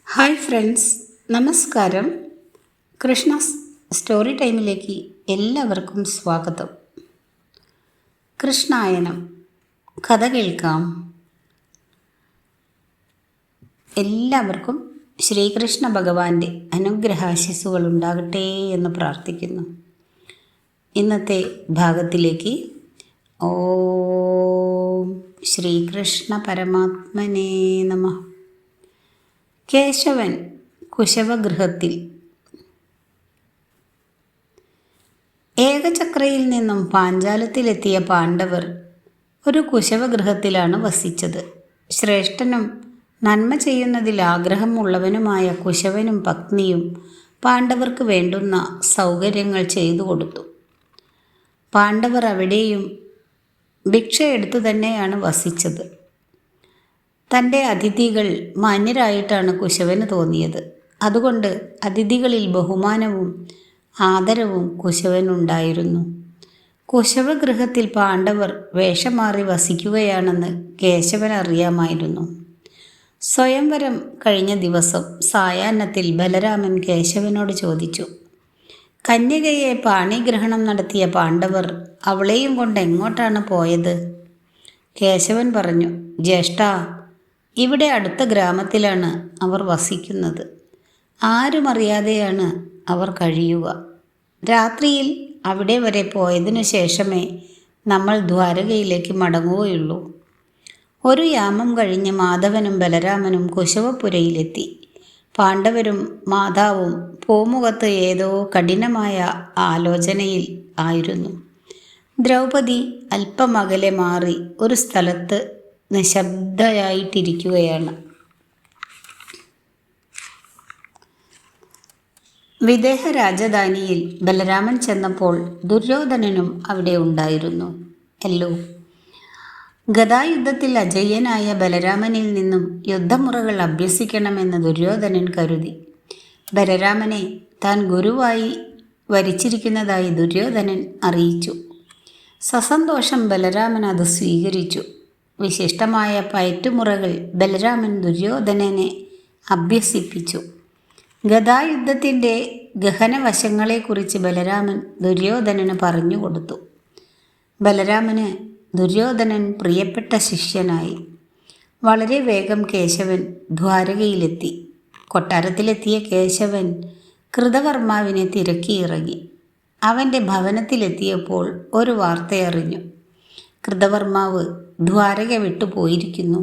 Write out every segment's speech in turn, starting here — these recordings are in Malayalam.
ഹായ് ഫ്രണ്ട്സ്, നമസ്കാരം. കൃഷ്ണ സ്റ്റോറി ടൈമിലേക്ക് എല്ലാവർക്കും സ്വാഗതം. കൃഷ്ണായനം കഥ കേൾക്കാം. എല്ലാവർക്കും ശ്രീകൃഷ്ണ ഭഗവാന്റെ അനുഗ്രഹാശിസ്സുകൾ ഉണ്ടാകട്ടെ എന്ന് പ്രാർത്ഥിക്കുന്നു. ഇന്നത്തെ ഭാഗത്തിലേക്ക് ഓം ശ്രീകൃഷ്ണ പരമാത്മനേ നമഃ. കേശവൻ കുശവഗൃഹത്തിൽ. ഏകചക്രയിൽ നിന്നും പാഞ്ചാലത്തിലെത്തിയ പാണ്ഡവർ ഒരു കുശവഗൃഹത്തിലാണ് വസിച്ചത്. ശ്രേഷ്ഠനും നന്മ ചെയ്യുന്നതിൽ ആഗ്രഹമുള്ളവനുമായ കുശവനും പത്നിയും പാണ്ഡവർക്ക് വേണ്ടുന്ന സൗകര്യങ്ങൾ ചെയ്തു കൊടുത്തു. പാണ്ഡവർ അവിടെയും ഭിക്ഷ എടുത്തു തന്നെയാണ് വസിച്ചത്. തൻ്റെ അതിഥികൾ മാന്യരായിട്ടാണ് കുശവന് തോന്നിയത്. അതുകൊണ്ട് അതിഥികളിൽ ബഹുമാനവും ആദരവും കുശവനുണ്ടായിരുന്നു. കുശവഗൃഹത്തിൽ പാണ്ഡവർ വേഷം മാറി വസിക്കുകയാണെന്ന് കേശവൻ അറിയാമായിരുന്നു. സ്വയംവരം കഴിഞ്ഞ ദിവസം സായാഹ്നത്തിൽ ബലരാമൻ കേശവനോട് ചോദിച്ചു, കന്യകയെ പാണിഗ്രഹണം നടത്തിയ പാണ്ഡവർ അവളെയും കൊണ്ട് എങ്ങോട്ടാണ് പോയത്? കേശവൻ പറഞ്ഞു, ജ്യേഷ്ഠാ, ഇവിടെ അടുത്ത ഗ്രാമത്തിലാണ് അവർ വസിക്കുന്നത്. ആരും അറിയാതെയാണ് അവർ കഴിയുക. രാത്രിയിൽ അവിടെ വരെ പോയതിനു ശേഷമേ നമ്മൾ ദ്വാരകയിലേക്ക് മടങ്ങുകയുള്ളൂ. ഒരു യാമം കഴിഞ്ഞ് മാധവനും ബലരാമനും കുശവപുരയിലെത്തി. പാണ്ഡവരും മാതാവും പൂമുഖത്ത് ഏതോ കഠിനമായ ആലോചനയിൽ ആയിരുന്നു. ദ്രൗപദി അല്പം അകലെ മാറി ഒരു സ്ഥലത്ത് നിശബ്ദയായിട്ടിരിക്കുകയാണ്. വിദേഹ രാജധാനിയിൽ ബലരാമൻ ചെന്നപ്പോൾ ദുര്യോധനനും അവിടെ ഉണ്ടായിരുന്നു. ഗദായുദ്ധത്തിൽ അജയ്യനായ ബലരാമനിൽ നിന്നും യുദ്ധമുറകൾ അഭ്യസിക്കണമെന്ന് ദുര്യോധനൻ കരുതി. ബലരാമനെ താൻ ഗുരുവായി വരിച്ചിരിക്കുന്നതായി ദുര്യോധനൻ അറിയിച്ചു. സസന്തോഷം ബലരാമൻ അത് സ്വീകരിച്ചു. വിശിഷ്ടമായ പയറ്റുമുറകൾ ബലരാമൻ ദുര്യോധനനെ അഭ്യസിപ്പിച്ചു. ഗദായുദ്ധത്തിൻ്റെ ഗഹനവശങ്ങളെക്കുറിച്ച് ബലരാമൻ ദുര്യോധനന് പറഞ്ഞുകൊടുത്തു. ബലരാമന് ദുര്യോധനൻ പ്രിയപ്പെട്ട ശിഷ്യനായി. വളരെ വേഗം കേശവൻ ദ്വാരകയിലെത്തി. കൊട്ടാരത്തിലെത്തിയ കേശവൻ കൃതവർമാവിനെ തിരക്കിയിറങ്ങി. അവൻ്റെ ഭവനത്തിലെത്തിയപ്പോൾ ഒരു വാർത്തയറിഞ്ഞു. കൃതവർമാവ് ദ്വാരക വിട്ടു പോയിരിക്കുന്നു.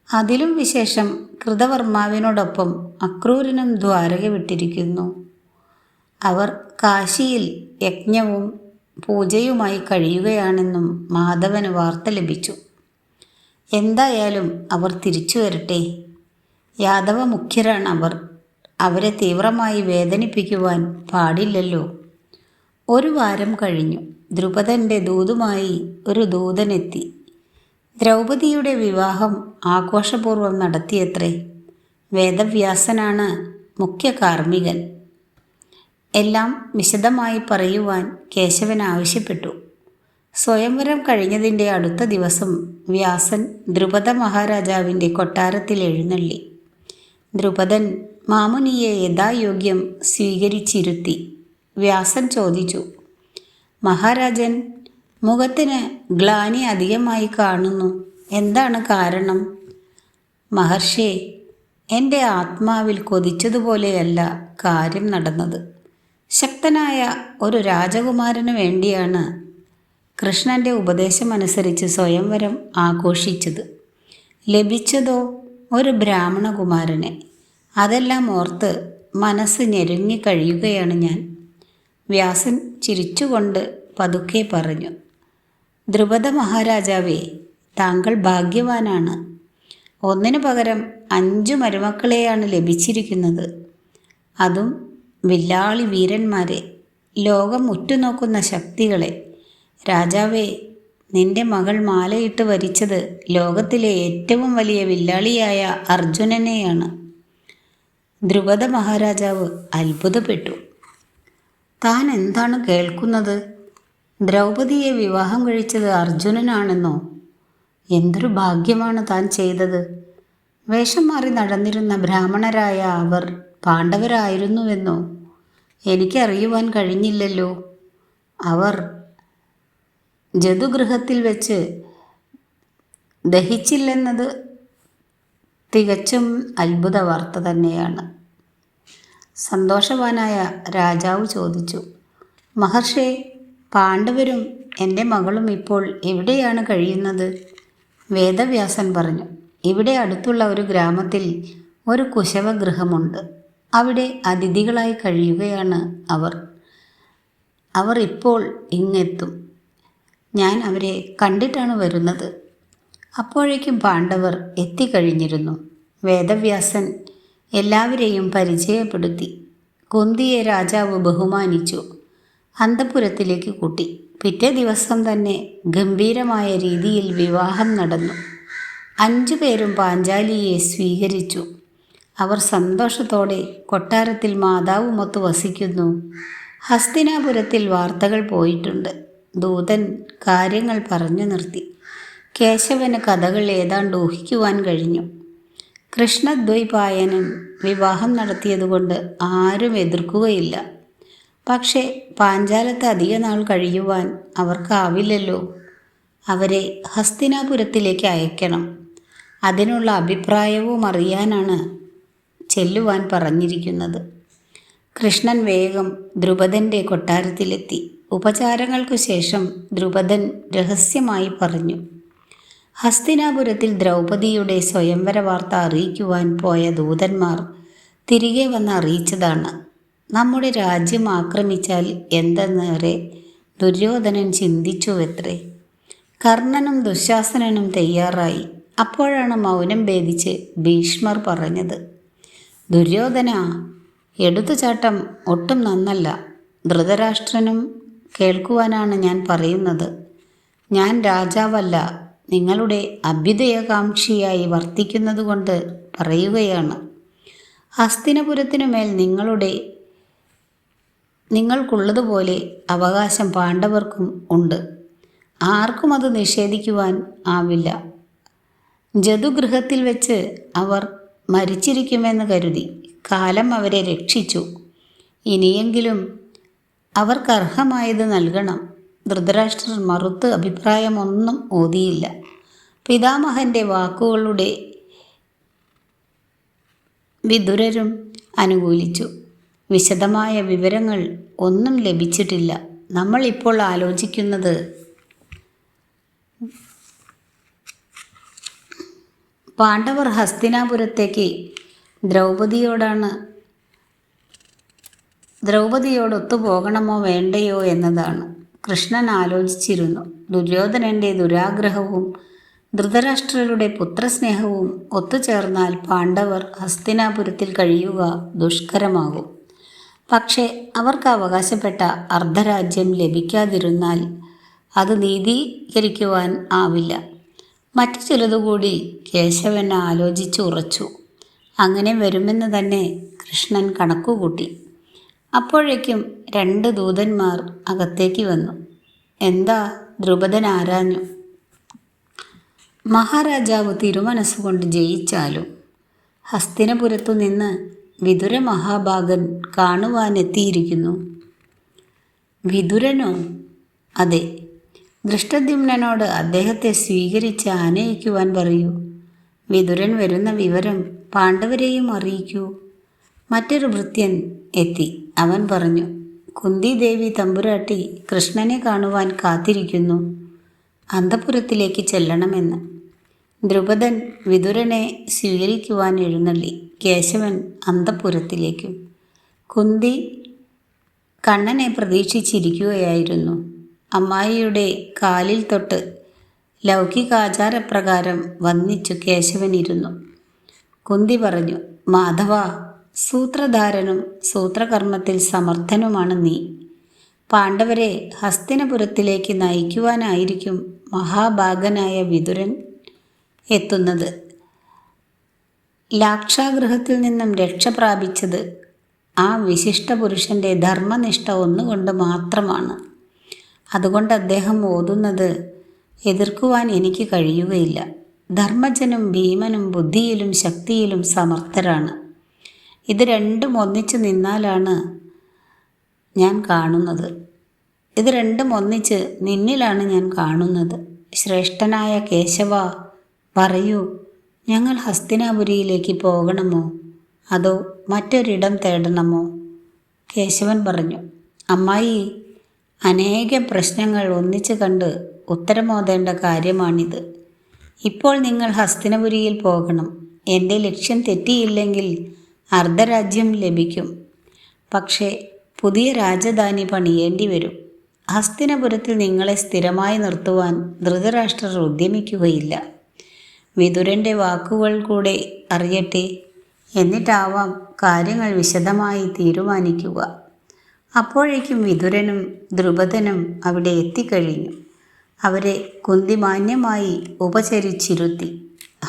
അതിലും വിശേഷം, കൃതവർമാവിനോടൊപ്പം അക്രൂരനും ദ്വാരക വിട്ടിരിക്കുന്നു. അവർ കാശിയിൽ യജ്ഞവും പൂജയുമായി കഴിയുകയാണെന്നും മാധവന് വാർത്ത ലഭിച്ചു. എന്തായാലും അവർ തിരിച്ചു വരട്ടെ. യാദവ മുഖ്യരാണ് അവർ. അവരെ തീവ്രമായി വേദനിപ്പിക്കുവാൻ പാടില്ലല്ലോ. ഒരു വാരം കഴിഞ്ഞു. ദ്രുപദൻ്റെ ദൂതുമായി ഒരു ദൂതനെത്തി. ദ്രൗപദിയുടെ വിവാഹം ആഘോഷപൂർവ്വം നടത്തിയത്രേ. വേദവ്യാസനാണ് മുഖ്യ കാർമ്മികൻ. എല്ലാം വിശദമായി പറയുവാൻ കേശവൻ ആവശ്യപ്പെട്ടു. സ്വയംവരം കഴിഞ്ഞതിൻ്റെ അടുത്ത ദിവസം വ്യാസൻ ദ്രുപദ മഹാരാജാവിൻ്റെ കൊട്ടാരത്തിൽ എഴുന്നള്ളി. ദ്രുപദൻ മാമുനിയെ യഥായോഗ്യം സ്വീകരിച്ചിരുത്തി. വ്യാസൻ ചോദിച്ചു, മഹാരാജൻ, മുഖത്തിന് ഗ്ലാനി അധികമായി കാണുന്നു. എന്താണ് കാരണം? മഹർഷേ, എൻ്റെ ആത്മാവിൽ കൊതിച്ചതുപോലെയല്ല കാര്യം നടന്നത്. ശക്തനായ ഒരു രാജകുമാരന് വേണ്ടിയാണ് കൃഷ്ണൻ്റെ ഉപദേശമനുസരിച്ച് സ്വയംവരം ആഘോഷിച്ചത്. ലഭിച്ചതോ ഒരു ബ്രാഹ്മണകുമാരനെ. അതെല്ലാം ഓർത്ത് മനസ്സ് ഞെരുങ്ങി കഴിയുകയാണ് ഞാൻ. വ്യാസൻ ചിരിച്ചുകൊണ്ട് പതുക്കെ പറഞ്ഞു, ദ്രുപദ മഹാരാജാവേ, താങ്കൾ ഭാഗ്യവാനാണ്. ഒന്നിനു പകരം 5 മരുമക്കളെയാണ് ലഭിച്ചിരിക്കുന്നത്. അതും വില്ലാളി വീരന്മാരെ, ലോകം ഉറ്റുനോക്കുന്ന ശക്തികളെ. രാജാവേ, നിന്റെ മകൾ മാലയിട്ട് വരിച്ചത് ലോകത്തിലെ ഏറ്റവും വലിയ വില്ലാളിയായ അർജുനനെയാണ്. ദ്രുപദ മഹാരാജാവ് അത്ഭുതപ്പെട്ടു. താൻ എന്താണ് കേൾക്കുന്നത്? ദ്രൗപദിയെ വിവാഹം കഴിച്ചത് അർജുനനാണെന്നോ? എന്തൊരു ഭാഗ്യമാണ് താൻ ചെയ്തത്. വേഷം മാറി നടന്നിരുന്ന ബ്രാഹ്മണരായ അവർ പാണ്ഡവരായിരുന്നുവെന്നോ എനിക്കറിയുവാൻ കഴിഞ്ഞില്ലല്ലോ. അവർ ജതുഗൃഹത്തിൽ വെച്ച് ദഹിച്ചില്ലെന്നത് തികച്ചും അത്ഭുത വാർത്ത തന്നെയാണ്. സന്തോഷവാനായ രാജാവ് ചോദിച്ചു, മഹർഷേ, പാണ്ഡവരും എൻ്റെ മകളും ഇപ്പോൾ എവിടെയാണ് കഴിയുന്നത്? വേദവ്യാസൻ പറഞ്ഞു, ഇവിടെ അടുത്തുള്ള ഒരു ഗ്രാമത്തിൽ ഒരു കുശവഗൃഹമുണ്ട്. അവിടെ അതിഥികളായി കഴിയുകയാണ് അവർ. അവർ ഇപ്പോൾ ഇങ്ങെത്തും. ഞാൻ അവരെ കണ്ടിട്ടാണ് വരുന്നത്. അപ്പോഴേക്കും പാണ്ഡവർ എത്തിക്കഴിഞ്ഞിരുന്നു. വേദവ്യാസൻ എല്ലാവരെയും പരിചയപ്പെടുത്തി. കുന്തിയെ രാജാവ് ബഹുമാനിച്ചു. അന്തഃപുരത്തിലേക്ക് കൂട്ടി. പിറ്റേ ദിവസം തന്നെ ഗംഭീരമായ രീതിയിൽ വിവാഹം നടന്നു. 5 പേരും പാഞ്ചാലിയെ സ്വീകരിച്ചു. അവർ സന്തോഷത്തോടെ കൊട്ടാരത്തിൽ മാതാവുമൊത്ത് വസിക്കുന്നു. ഹസ്തിനാപുരത്തിൽ വാർത്തകൾ പോയിട്ടുണ്ട്. ദൂതൻ കാര്യങ്ങൾ പറഞ്ഞു നിർത്തി. കേശവന് കഥകൾ ഏതാണ്ട് ഊഹിക്കുവാൻ കഴിഞ്ഞു. കൃഷ്ണദ്വൈപായനൻ വിവാഹം നടത്തിയതുകൊണ്ട് ആരും എതിർക്കുകയില്ല. പക്ഷേ പാഞ്ചാലത്ത് അധിക നാൾ കഴിയുവാൻ അവർക്കാവില്ലല്ലോ. അവരെ ഹസ്തിനാപുരത്തിലേക്ക് അയക്കണം. അതിനുള്ള അഭിപ്രായവും അറിയാനാണ് ചെല്ലുവാൻ പറഞ്ഞിരിക്കുന്നത്. കൃഷ്ണൻ വേഗം ദ്രുപദൻ്റെ കൊട്ടാരത്തിലെത്തി. ഉപചാരങ്ങൾക്കു ശേഷം ദ്രുപദൻ രഹസ്യമായി പറഞ്ഞു, ഹസ്തിനാപുരത്തിൽ ദ്രൗപദിയുടെ സ്വയംവര വാർത്ത അറിയിക്കുവാൻ പോയ ദൂതന്മാർ തിരികെ വന്ന് അറിയിച്ചതാണ്. നമ്മുടെ രാജ്യം ആക്രമിച്ചാൽ എന്തെന്നേറെ ദുര്യോധനൻ ചിന്തിച്ചുവെത്രേ. കർണനും ദുശാസനനും തയ്യാറായി. അപ്പോഴാണ് മൗനം ഭേദിച്ച് ഭീഷ്മർ പറഞ്ഞത്, ദുര്യോധന, എടുത്തുചാട്ടം ഒട്ടും നന്നല്ല. ധൃതരാഷ്ട്രനും കേൾക്കുവാനാണ് ഞാൻ പറയുന്നത്. ഞാൻ രാജാവല്ല, നിങ്ങളുടെ അഭ്യുദയകാംക്ഷിയായി വർത്തിക്കുന്നതുകൊണ്ട് പറയുകയാണ്. ഹസ്തിനപുരത്തിനുമേൽ നിങ്ങൾക്കുള്ളതുപോലെ അവകാശം പാണ്ഡവർക്കും ഉണ്ട്. ആർക്കും അത് നിഷേധിക്കുവാൻ ആവില്ല. ജതുഗൃഹത്തിൽ വെച്ച് അവർ മരിച്ചിരിക്കുമെന്ന് കരുതി കാലം അവരെ രക്ഷിച്ചു. ഇനിയെങ്കിലും അവർക്കർഹമായത് നൽകണം. ധൃതരാഷ്ട്രർ മറുത്ത് അഭിപ്രായമൊന്നും ഓതിയില്ല. പിതാമഹൻ്റെ വാക്കുകളുടെ വിദുരരും അനുകൂലിച്ചു. വിശദമായ വിവരങ്ങൾ ഒന്നും ലഭിച്ചിട്ടില്ല. നമ്മളിപ്പോൾ ആലോചിക്കുന്നത് പാണ്ഡവർ ഹസ്തിനാപുരത്തേക്ക് ദ്രൗപദിയോടൊത്തു പോകണമോ വേണ്ടയോ എന്നതാണ്. കൃഷ്ണൻ ആലോചിച്ചിരുന്നു. ദുര്യോധനൻ്റെ ദുരാഗ്രഹവും ധൃതരാഷ്ട്രരുടെ പുത്രസ്നേഹവും ഒത്തുചേർന്നാൽ പാണ്ഡവർ ഹസ്തിനാപുരത്തിൽ കഴിയുക ദുഷ്കരമാകും. പക്ഷേ അവർക്ക് അവകാശപ്പെട്ട അർദ്ധരാജ്യം ലഭിക്കാതിരുന്നാൽ അത് നീതീകരിക്കുവാൻ ആവില്ല. മറ്റു ചിലതുകൂടി കേശവൻ ആലോചിച്ചുറച്ചു. അങ്ങനെ വരുമെന്ന് തന്നെ കൃഷ്ണൻ കണക്കുകൂട്ടി. അപ്പോഴേക്കും 2 ദൂതന്മാർ അകത്തേക്ക് വന്നു. എന്താ? ദ്രുപദൻ ആരാഞ്ഞു. മഹാരാജാവ് തിരുമനസ്സുകൊണ്ട് ജയിച്ചാലും ഹസ്തിനപുരത്തു നിന്ന് വിതുര മഹാഭാഗൻ കാണുവാനെത്തിയിരിക്കുന്നു. വിതുരനോ? അതെ. ദൃഷ്ടദ്യുമ്നനോട് അദ്ദേഹത്തെ സ്വീകരിച്ച് ആനയിക്കുവാൻ പറയൂ. വിതുരൻ വരുന്ന വിവരം പാണ്ഡവരെയും അറിയിക്കൂ. മറ്റൊരു ഭൃത്യൻ എത്തി. അവൻ പറഞ്ഞു, കുന്തിദേവി തമ്പുരാട്ടി കൃഷ്ണനെ കാണുവാൻ കാത്തിരിക്കുന്നു. അന്തഃപുരത്തിലേക്ക് ചെല്ലണമെന്ന്. ദ്രുപദൻ വിതുരനെ സ്വീകരിക്കുവാൻ എഴുന്നള്ളി. കേശവൻ അന്തഃപുരത്തിലേക്കും. കുന്തി കണ്ണനെ പ്രതീക്ഷിച്ചിരിക്കുകയായിരുന്നു. അമ്മായിയുടെ കാലിൽ തൊട്ട് ലൗകികാചാരപ്രകാരം വന്ദിച്ചു കേശവനിരുന്നു. കുന്തി പറഞ്ഞു, മാധവ, സൂത്രധാരനും സൂത്രകർമ്മത്തിൽ സമർത്ഥനുമാണ് നീ. പാണ്ഡവരെ ഹസ്തിനപുരത്തിലേക്ക് നയിക്കുവാനായിരിക്കും മഹാഭാഗനായ വിതുരൻ എത്തുന്നത്. ലാക്ഷാഗൃഹത്തിൽ നിന്നും രക്ഷ പ്രാപിച്ചത് ആ വിശിഷ്ട പുരുഷൻ്റെ ധർമ്മനിഷ്ഠ ഒന്നുകൊണ്ട് മാത്രമാണ്. അതുകൊണ്ട് അദ്ദേഹം ഓതുന്നത് എതിർക്കുവാൻ എനിക്ക് കഴിയുകയില്ല. ധർമ്മജനും ഭീമനും ബുദ്ധിയിലും ശക്തിയിലും സമർത്ഥരാണ്. ഇത് രണ്ടും ഒന്നിച്ചു നിന്നാലാണ് ഞാൻ കാണുന്നത്. ഇത് രണ്ടും ഒന്നിച്ച് നിന്നിലാണ് ഞാൻ കാണുന്നത്. ശ്രേഷ്ഠനായ കേശവ, പറയൂ, ഞങ്ങൾ ഹസ്തിനാപുരിയിലേക്ക് പോകണമോ അതോ മറ്റൊരിടം തേടണമോ? കേശവൻ പറഞ്ഞു, അമ്മായി, അനേകം പ്രശ്നങ്ങൾ ഒന്നിച്ചു കണ്ട് ഉത്തരമോതേണ്ട കാര്യമാണിത്. ഇപ്പോൾ നിങ്ങൾ ഹസ്തിനപുരിയിൽ പോകണം. എൻ്റെ ലക്ഷ്യം തെറ്റിയില്ലെങ്കിൽ അർദ്ധരാജ്യം ലഭിക്കും. പക്ഷേ പുതിയ രാജധാനി പണിയേണ്ടി വരും. ഹസ്തിനപുരത്തിൽ നിങ്ങളെ സ്ഥിരമായി നിർത്തുവാൻ ധൃതരാഷ്ട്രർ ഉദ്യമിക്കുകയില്ല. വിതുരൻ്റെ വാക്കുകൾ കൂടെ അറിയട്ടെ, എന്നിട്ടാവാം കാര്യങ്ങൾ വിശദമായി തീരുമാനിക്കുക. അപ്പോഴേക്കും വിതുരനും ദ്രുപദനും അവിടെ എത്തിക്കഴിഞ്ഞു. അവരെ കുന്തി മാന്യമായി ഉപചരിച്ചിരുത്തി.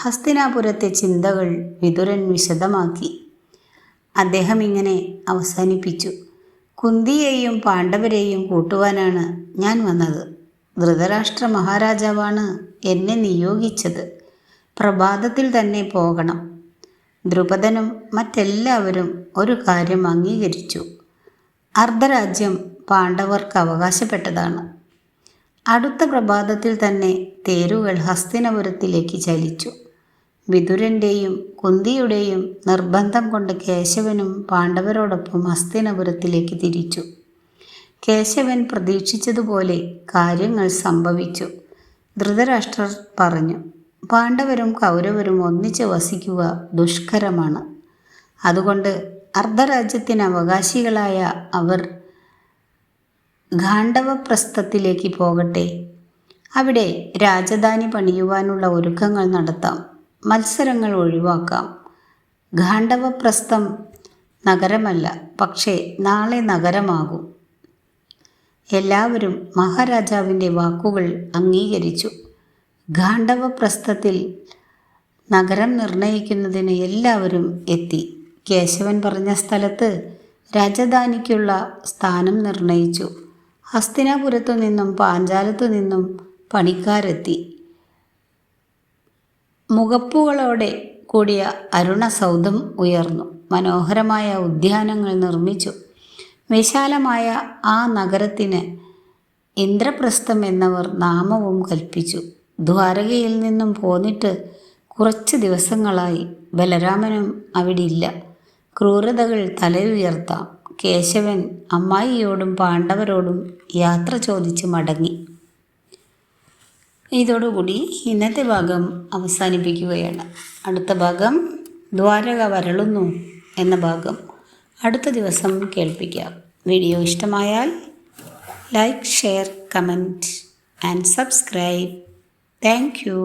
ഹസ്തിനാപുരത്തെ ചിന്തകൾ വിതുരൻ വിശദമാക്കി. അദ്ദേഹം ഇങ്ങനെ അവസാനിപ്പിച്ചു. കുന്തിയെയും പാണ്ഡവരെയും കൂട്ടുവാനാണ് ഞാൻ വന്നത്. ധൃതരാഷ്ട്ര മഹാരാജാവാണ് എന്നെ നിയോഗിച്ചത്. പ്രഭാതത്തിൽ തന്നെ പോകണം. ദ്രുപദനും മറ്റെല്ലാവരും ഒരു കാര്യം അംഗീകരിച്ചു. അർദ്ധരാജ്യം പാണ്ഡവർക്ക് അവകാശപ്പെട്ടതാണ്. അടുത്ത പ്രഭാതത്തിൽ തന്നെ തേരുകൾ ഹസ്തിനപുരത്തിലേക്ക് ചലിച്ചു. വിതുരൻ്റെയും കുന്തിയുടെയും നിർബന്ധം കൊണ്ട് കേശവനും പാണ്ഡവരോടൊപ്പം ഹസ്തിനപുരത്തിലേക്ക് തിരിച്ചു. കേശവൻ പ്രതീക്ഷിച്ചതുപോലെ കാര്യങ്ങൾ സംഭവിച്ചു. ധൃതരാഷ്ട്രർ പറഞ്ഞു, പാണ്ഡവരും കൗരവരും ഒന്നിച്ച് വസിക്കുക ദുഷ്കരമാണ്. അതുകൊണ്ട് അർദ്ധരാജ്യത്തിന് അവകാശികളായ അവർ ഗാണ്ഡവപ്രസ്ഥത്തിലേക്ക് പോകട്ടെ. അവിടെ രാജധാനി പണിയുവാനുള്ള ഒരുക്കങ്ങൾ നടത്താം. മത്സരങ്ങൾ ഒഴിവാക്കാം. ഗാണ്ഡവപ്രസ്ഥം നഗരമല്ല, പക്ഷേ നാളെ നഗരമാകും. എല്ലാവരും മഹാരാജാവിൻ്റെ വാക്കുകൾ അംഗീകരിച്ചു. ഗാണ്ഡവപ്രസ്ഥത്തിൽ നഗരം നിർണയിക്കുന്നതിന് എല്ലാവരും എത്തി. കേശവൻ പറഞ്ഞ സ്ഥലത്ത് രാജധാനിക്കുള്ള സ്ഥാനം നിർണയിച്ചു. ഹസ്തിനാപുരത്തു നിന്നും പാഞ്ചാലത്തു നിന്നും പണിക്കാരെത്തി. മുഖപ്പുകളോടെ കൂടിയ അരുണസൗധം ഉയർന്നു. മനോഹരമായ ഉദ്യാനങ്ങൾ നിർമ്മിച്ചു. വിശാലമായ ആ നഗരത്തിന് ഇന്ദ്രപ്രസ്ഥം എന്നവർ നാമവും കൽപ്പിച്ചു. ദ്വാരകയിൽ നിന്നും പോന്നിട്ട് കുറച്ച് ദിവസങ്ങളായി. ബലരാമനും അവിടെ ഇല്ല. ക്രൂരതകൾ തലയുയർത്താം. കേശവൻ അമ്മായിയോടും പാണ്ഡവരോടും യാത്ര ചോദിച്ച് മടങ്ങി. ഇതോടുകൂടി ഇന്നത്തെ ഭാഗം അവസാനിപ്പിക്കുകയാണ്. അടുത്ത ഭാഗം ദ്വാരക വരളുന്നു എന്ന ഭാഗം അടുത്ത ദിവസം കേൾപ്പിക്കാം. വീഡിയോ ഇഷ്ടമായാൽ like, share, comment and subscribe. Thank you.